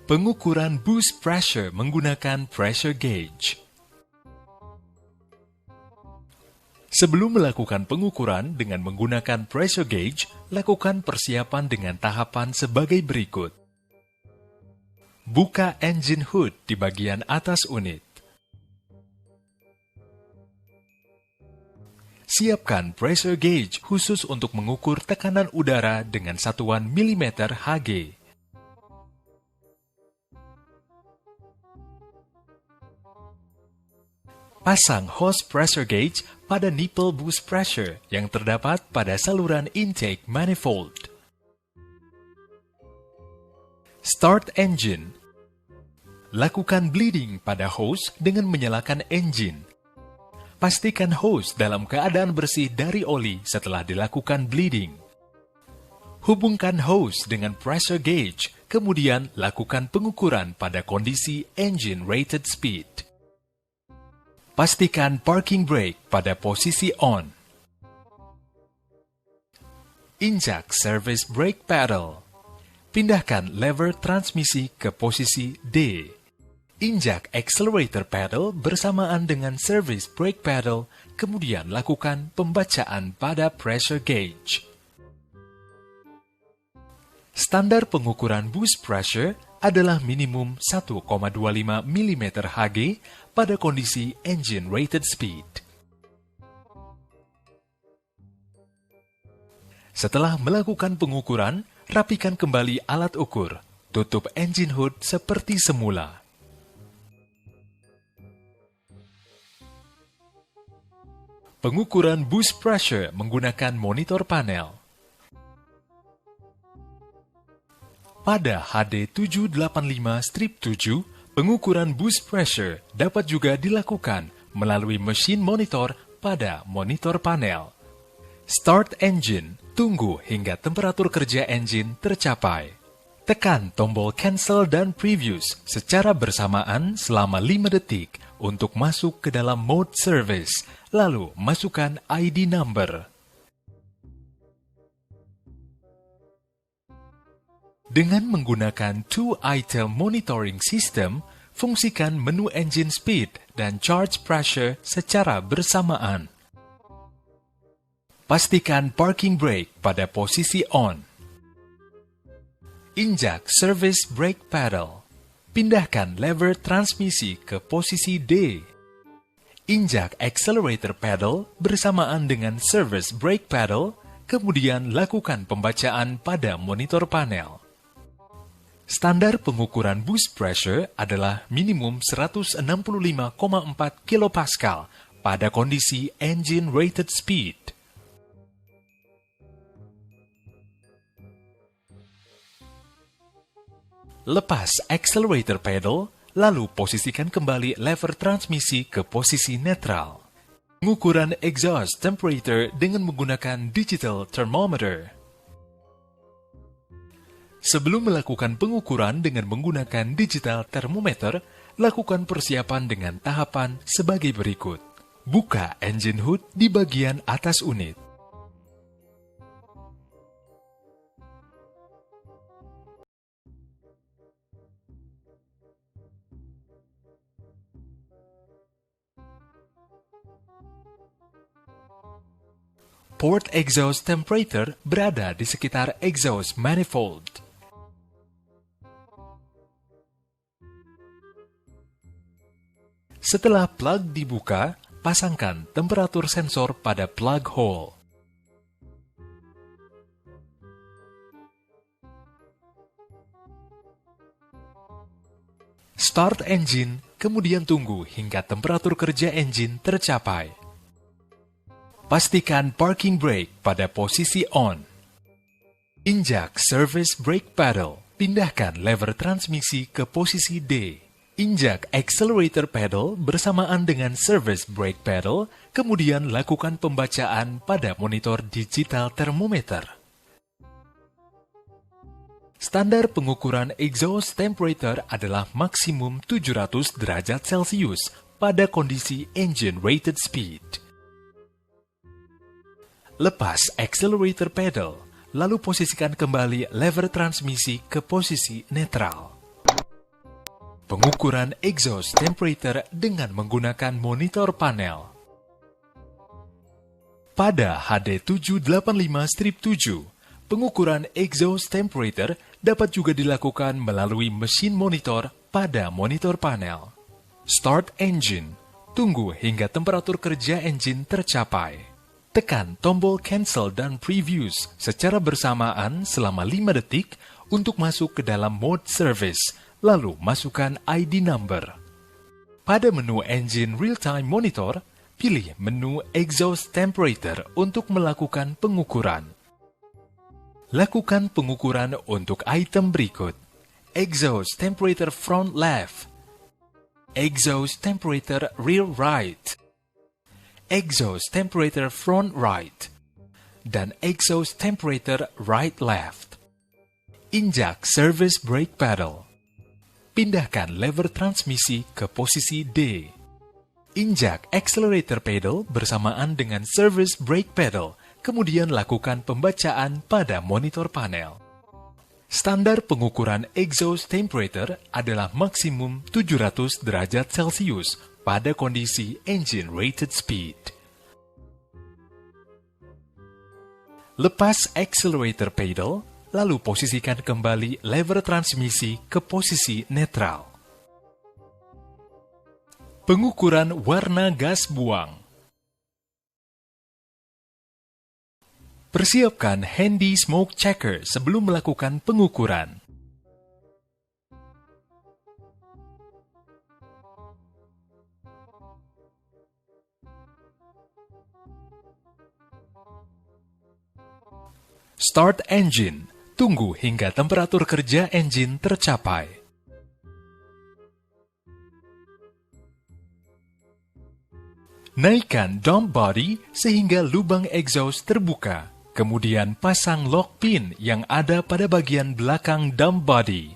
Pengukuran boost pressure menggunakan pressure gauge. Sebelum melakukan pengukuran dengan menggunakan pressure gauge, lakukan persiapan dengan tahapan sebagai berikut. Buka engine hood di bagian atas unit. Siapkan pressure gauge khusus untuk mengukur tekanan udara dengan satuan milimeter Hg. Pasang hose pressure gauge pada nipple boost pressure yang terdapat pada saluran intake manifold. Start engine. Lakukan bleeding pada hose dengan menyalakan engine. Pastikan hose dalam keadaan bersih dari oli setelah dilakukan bleeding. Hubungkan hose dengan pressure gauge, kemudian lakukan pengukuran pada kondisi engine rated speed. Pastikan parking brake pada posisi on. Injak service brake pedal. Pindahkan lever transmisi ke posisi D. Injak accelerator pedal bersamaan dengan service brake pedal, kemudian lakukan pembacaan pada pressure gauge. Standar pengukuran boost pressure adalah minimum 1,25 mm Hg pada kondisi engine rated speed. Setelah melakukan pengukuran, rapikan kembali alat ukur. Tutup engine hood seperti semula. Pengukuran boost pressure menggunakan monitor panel. Pada HD785-7, pengukuran boost pressure dapat juga dilakukan melalui mesin monitor pada monitor panel. Start engine, tunggu hingga temperatur kerja engine tercapai. Tekan tombol cancel dan previous secara bersamaan selama 5 detik untuk masuk ke dalam mode service, lalu masukkan ID number. Dengan menggunakan 2-item monitoring system, fungsikan menu engine speed dan charge pressure secara bersamaan. Pastikan parking brake pada posisi on. Injak service brake pedal. Pindahkan lever transmisi ke posisi D. Injak accelerator pedal bersamaan dengan service brake pedal, kemudian lakukan pembacaan pada monitor panel. Standar pengukuran boost pressure adalah minimum 165,4 kPa pada kondisi engine rated speed. Lepas accelerator pedal, lalu posisikan kembali lever transmisi ke posisi netral. Pengukuran exhaust temperature dengan menggunakan digital thermometer. Sebelum melakukan pengukuran dengan menggunakan digital thermometer, lakukan persiapan dengan tahapan sebagai berikut. Buka engine hood di bagian atas unit. Port exhaust temperature berada di sekitar exhaust manifold. Setelah plug dibuka, pasangkan temperatur sensor pada plug hole. Start engine, kemudian tunggu hingga temperatur kerja engine tercapai. Pastikan parking brake pada posisi on. Injak service brake pedal, pindahkan lever transmisi ke posisi D. Injak accelerator pedal bersamaan dengan service brake pedal, kemudian lakukan pembacaan pada monitor digital thermometer. Standar pengukuran exhaust temperature adalah maksimum 700 derajat Celcius pada kondisi engine rated speed. Lepas accelerator pedal, lalu posisikan kembali lever transmisi ke posisi netral. Pengukuran exhaust temperature dengan menggunakan monitor panel. Pada HD785-7, pengukuran exhaust temperature dapat juga dilakukan melalui mesin monitor pada monitor panel. Start engine. Tunggu hingga temperatur kerja engine tercapai. Tekan tombol cancel dan previews secara bersamaan selama 5 detik untuk masuk ke dalam mode service, lalu masukkan ID number. Pada menu engine real-time monitor, pilih menu exhaust temperature untuk melakukan pengukuran. Lakukan pengukuran untuk item berikut: exhaust temperature front left, exhaust temperature rear right, exhaust temperature front right, dan exhaust temperature right left. Injak service brake pedal. Pindahkan lever transmisi ke posisi D. Injak accelerator pedal bersamaan dengan service brake pedal, kemudian lakukan pembacaan pada monitor panel. Standar pengukuran exhaust temperature adalah maksimum 700 derajat Celcius pada kondisi engine rated speed. Lepas accelerator pedal, lalu posisikan kembali lever transmisi ke posisi netral. Pengukuran warna gas buang. Persiapkan handy smoke checker sebelum melakukan pengukuran. Start engine. Tunggu hingga temperatur kerja engine tercapai. Naikkan dump body sehingga lubang exhaust terbuka. Kemudian pasang lock pin yang ada pada bagian belakang dump body.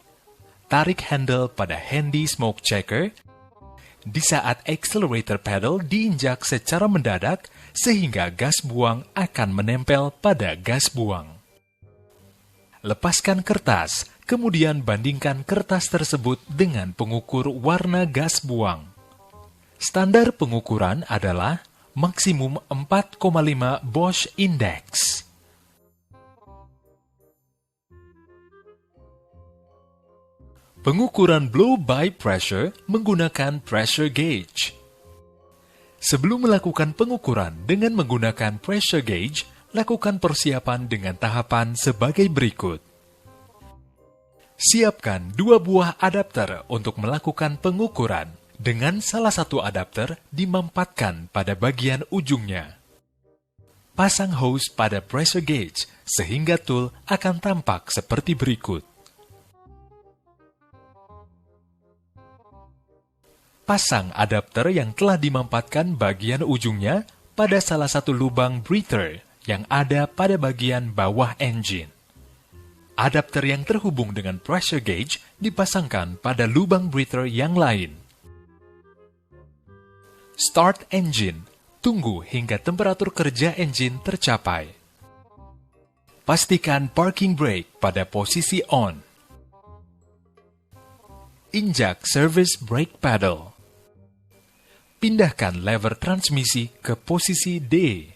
Tarik handle pada handy smoke checker di saat accelerator pedal diinjak secara mendadak sehingga gas buang akan menempel pada gas buang. Lepaskan kertas, kemudian bandingkan kertas tersebut dengan pengukur warna gas buang. Standar pengukuran adalah maksimum 4,5 Bosch Index. Pengukuran blow by pressure menggunakan pressure gauge. Sebelum melakukan pengukuran dengan menggunakan pressure gauge, lakukan persiapan dengan tahapan sebagai berikut. Siapkan 2 buah adapter untuk melakukan pengukuran, dengan salah satu adapter dimampatkan pada bagian ujungnya. Pasang hose pada pressure gauge sehingga tool akan tampak seperti berikut. Pasang adapter yang telah dimampatkan bagian ujungnya pada salah satu lubang breather yang ada pada bagian bawah engine. Adapter yang terhubung dengan pressure gauge dipasangkan pada lubang breather yang lain. Start engine. Tunggu hingga temperatur kerja engine tercapai. Pastikan parking brake pada posisi on. Injak service brake pedal. Pindahkan lever transmisi ke posisi D.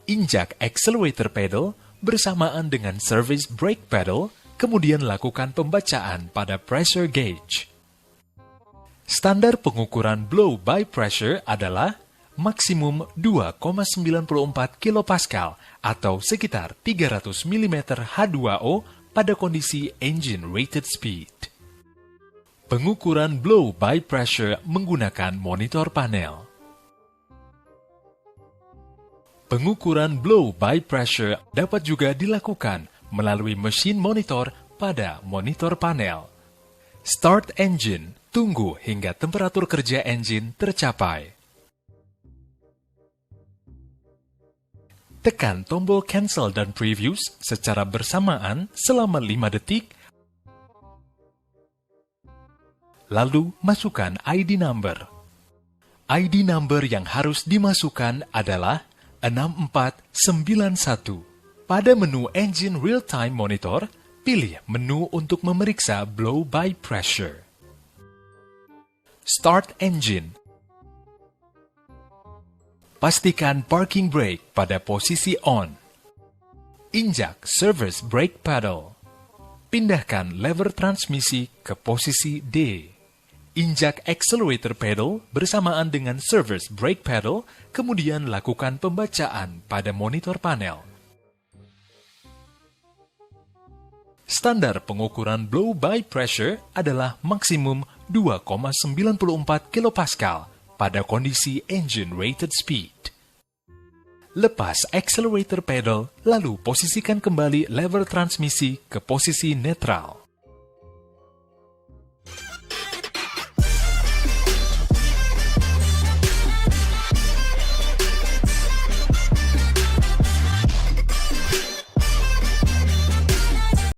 Injak accelerator pedal bersamaan dengan service brake pedal, kemudian lakukan pembacaan pada pressure gauge. Standar pengukuran blow by pressure adalah maksimum 2,94 kPa atau sekitar 300 mm H2O pada kondisi engine rated speed. Pengukuran blow by pressure menggunakan monitor panel. Pengukuran blow by pressure dapat juga dilakukan melalui mesin monitor pada monitor panel. Start engine. Tunggu hingga temperatur kerja engine tercapai. Tekan tombol cancel dan previews secara bersamaan selama 5 detik. Lalu masukkan ID number. ID number yang harus dimasukkan adalah 6491. Pada menu Engine Real-Time Monitor, pilih menu untuk memeriksa blow by pressure. Start engine. Pastikan parking brake pada posisi on. Injak service brake pedal. Pindahkan lever transmisi ke posisi D. Injak accelerator pedal bersamaan dengan service brake pedal, kemudian lakukan pembacaan pada monitor panel. Standar pengukuran blow by pressure adalah maksimum 2,94 kPa pada kondisi engine rated speed. Lepas accelerator pedal, lalu posisikan kembali lever transmisi ke posisi netral.